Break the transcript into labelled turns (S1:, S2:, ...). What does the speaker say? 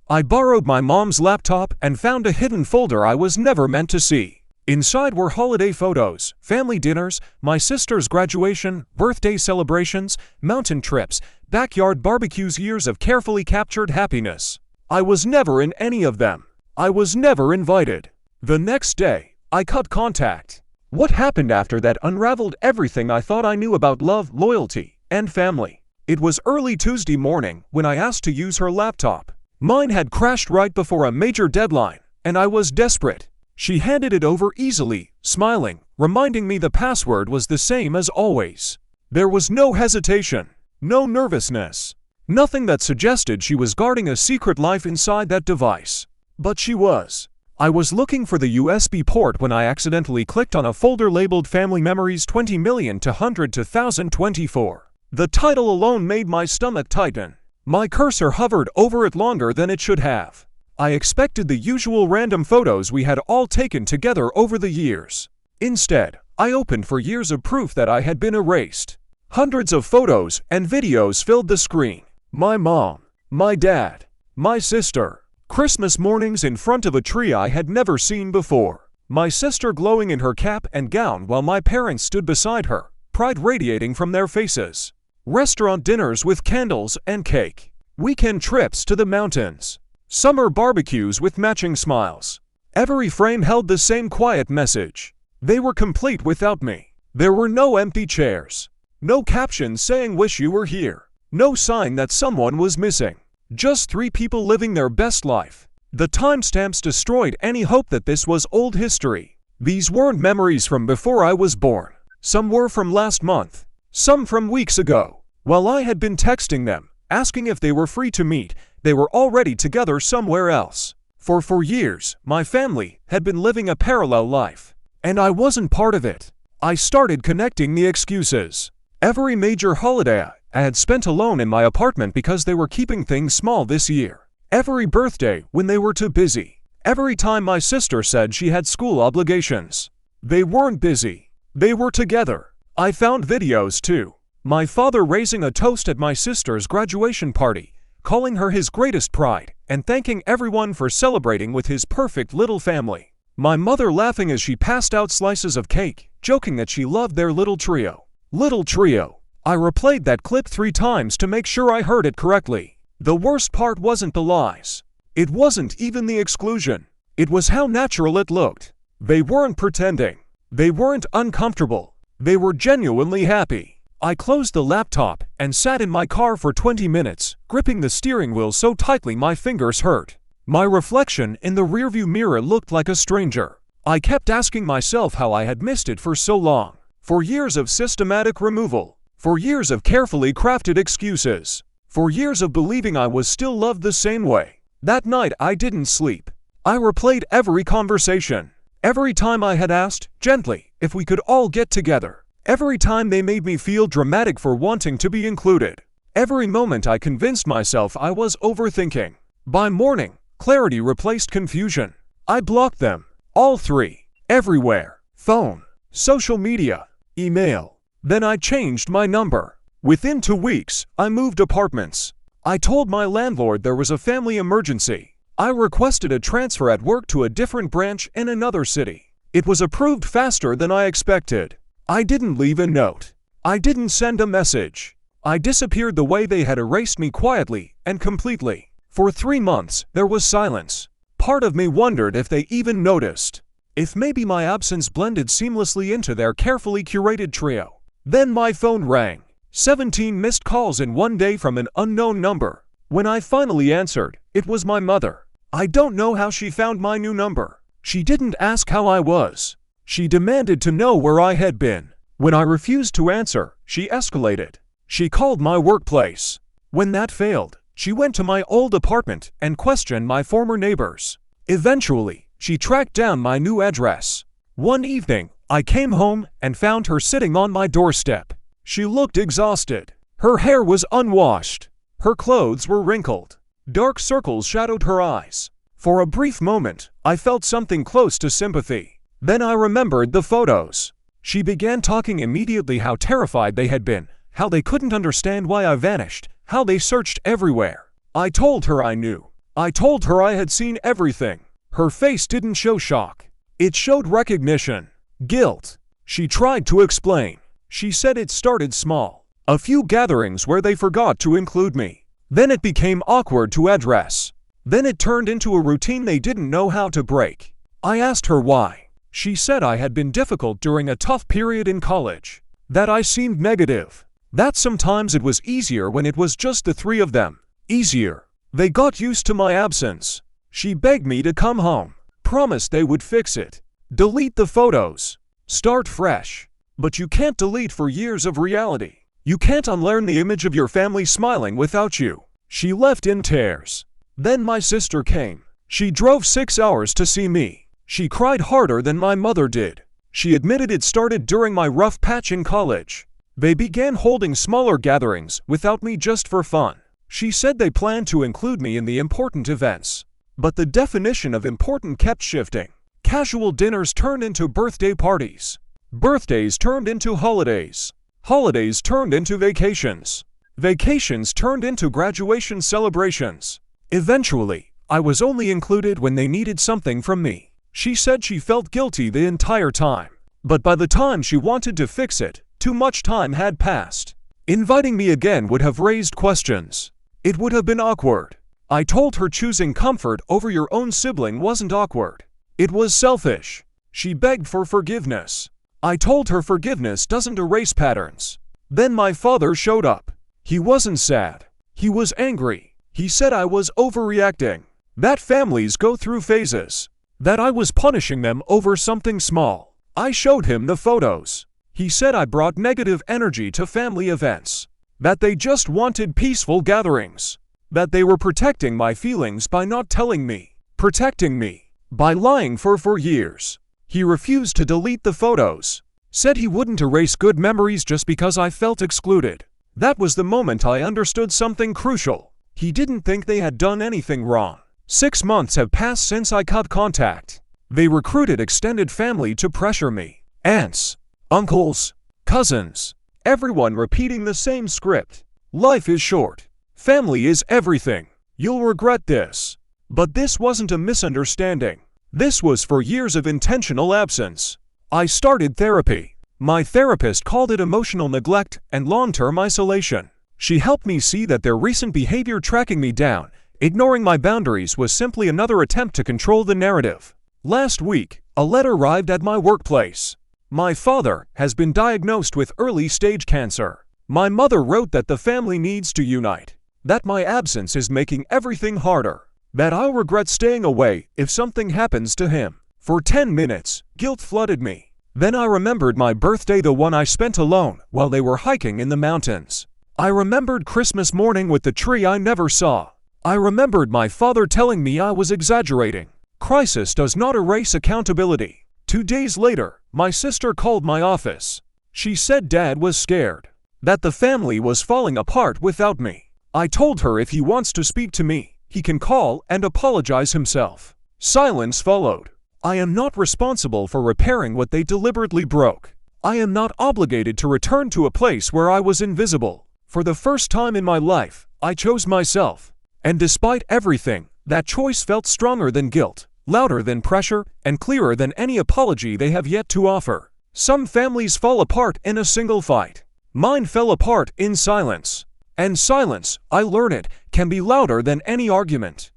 S1: I borrowed my mom's laptop and found a hidden folder I was never meant to see. Inside were holiday photos, family dinners, my sister's graduation, birthday celebrations, mountain trips, backyard barbecues, years of carefully captured happiness. I was never in any of them. I was never invited. The next day, I cut contact. What happened after that unraveled everything I thought I knew about love, loyalty, and family. It was early Tuesday morning when I asked to use her laptop. Mine had crashed right before a major deadline, and I was desperate. She handed it over easily, smiling, reminding me the password was the same as always. There was no hesitation, no nervousness, nothing that suggested she was guarding a secret life inside that device. But she was. I was looking for the USB port when I accidentally clicked on a folder labeled Family Memories 20 million to 100 to 1024. The title alone made my stomach tighten. My cursor hovered over it longer than it should have. I expected the usual random photos we had all taken together over the years. Instead, I opened for years of proof that I had been erased. Hundreds of photos and videos filled the screen. My mom, my dad, my sister. Christmas mornings in front of a tree I had never seen before. My sister glowing in her cap and gown while my parents stood beside her, pride radiating from their faces. Restaurant dinners with candles and cake. Weekend trips to the mountains. Summer barbecues with matching smiles. Every frame held the same quiet message. They were complete without me. There were no empty chairs. No captions saying "wish you were here." No sign that someone was missing. Just three people living their best life. The timestamps destroyed any hope that this was old history. These weren't memories from before I was born. Some were from last month. Some from weeks ago. While I had been texting them, asking if they were free to meet, they were already together somewhere else. For years, my family had been living a parallel life. And I wasn't part of it. I started connecting the excuses. Every major holiday I had spent alone in my apartment because they were keeping things small this year. Every birthday when they were too busy. Every time my sister said she had school obligations. They weren't busy. They were together. I found videos too. My father raising a toast at my sister's graduation party, calling her his greatest pride, and thanking everyone for celebrating with his perfect little family. My mother laughing as she passed out slices of cake, joking that she loved their little trio. Little trio. I replayed that clip 3 times to make sure I heard it correctly. The worst part wasn't the lies. It wasn't even the exclusion. It was how natural it looked. They weren't pretending. They weren't uncomfortable. They were genuinely happy. I closed the laptop and sat in my car for 20 minutes, gripping the steering wheel so tightly my fingers hurt. My reflection in the rearview mirror looked like a stranger. I kept asking myself how I had missed it for so long. For years of systematic removal. For years of carefully crafted excuses. For years of believing I was still loved the same way. That night I didn't sleep. I replayed every conversation. Every time I had asked, gently, if we could all get together. Every time they made me feel dramatic for wanting to be included. Every moment I convinced myself I was overthinking. By morning, clarity replaced confusion. I blocked them. All 3. Everywhere. Phone. Social media. Email. Then I changed my number. Within 2 weeks, I moved apartments. I told my landlord there was a family emergency. I requested a transfer at work to a different branch in another city. It was approved faster than I expected. I didn't leave a note. I didn't send a message. I disappeared the way they had erased me quietly and completely. For 3 months, there was silence. Part of me wondered if they even noticed. If maybe my absence blended seamlessly into their carefully curated trio. Then my phone rang. 17 missed calls in one day from an unknown number. When I finally answered, it was my mother. I don't know how she found my new number. She didn't ask how I was. She demanded to know where I had been. When I refused to answer, she escalated. She called my workplace. When that failed, she went to my old apartment and questioned my former neighbors. Eventually, she tracked down my new address. One evening, I came home and found her sitting on my doorstep. She looked exhausted. Her hair was unwashed. Her clothes were wrinkled. Dark circles shadowed her eyes. For a brief moment, I felt something close to sympathy. Then I remembered the photos. She began talking immediately how terrified they had been, how they couldn't understand why I vanished, how they searched everywhere. I told her I knew. I told her I had seen everything. Her face didn't show shock. It showed recognition. Guilt. She tried to explain. She said it started small. A few gatherings where they forgot to include me. Then it became awkward to address. Then it turned into a routine they didn't know how to break. I asked her why. She said I had been difficult during a tough period in college. That I seemed negative. That sometimes it was easier when it was just the three of them. Easier. They got used to my absence. She begged me to come home. Promised they would fix it. Delete the photos. Start fresh. But you can't delete for years of reality. You can't unlearn the image of your family smiling without you. She left in tears. Then my sister came. She drove 6 hours to see me. She cried harder than my mother did. She admitted it started during my rough patch in college. They began holding smaller gatherings without me just for fun. She said they planned to include me in the important events. But the definition of important kept shifting. Casual dinners turned into birthday parties. Birthdays turned into holidays. Holidays turned into vacations. Vacations turned into graduation celebrations. Eventually, I was only included when they needed something from me. She said she felt guilty the entire time. But by the time she wanted to fix it, too much time had passed. Inviting me again would have raised questions. It would have been awkward. I told her choosing comfort over your own sibling wasn't awkward. It was selfish. She begged for forgiveness. I told her forgiveness doesn't erase patterns. Then my father showed up. He wasn't sad. He was angry. He said I was overreacting. That families go through phases. That I was punishing them over something small. I showed him the photos. He said I brought negative energy to family events. That they just wanted peaceful gatherings. That they were protecting my feelings by not telling me. Protecting me. By lying for 4 years. He refused to delete the photos. Said he wouldn't erase good memories just because I felt excluded. That was the moment I understood something crucial. He didn't think they had done anything wrong. 6 months have passed since I cut contact. They recruited extended family to pressure me. Aunts, uncles, cousins, everyone repeating the same script. Life is short. Family is everything. You'll regret this. But this wasn't a misunderstanding. This was for years of intentional absence. I started therapy. My therapist called it emotional neglect and long-term isolation. She helped me see that their recent behavior tracking me down, ignoring my boundaries, was simply another attempt to control the narrative. Last week, a letter arrived at my workplace. My father has been diagnosed with early-stage cancer. My mother wrote that the family needs to unite. That my absence is making everything harder. That I'll regret staying away if something happens to him. For 10 minutes, guilt flooded me. Then I remembered my birthday, the one I spent alone while they were hiking in the mountains. I remembered Christmas morning with the tree I never saw. I remembered my father telling me I was exaggerating. Crisis does not erase accountability. 2 days later, my sister called my office. She said Dad was scared. That the family was falling apart without me. I told her if he wants to speak to me, he can call and apologize himself. Silence followed. I am not responsible for repairing what they deliberately broke. I am not obligated to return to a place where I was invisible. For the first time in my life, I chose myself. And despite everything, that choice felt stronger than guilt, louder than pressure, and clearer than any apology they have yet to offer. Some families fall apart in a single fight. Mine fell apart in silence. And silence, I learn it, can be louder than any argument.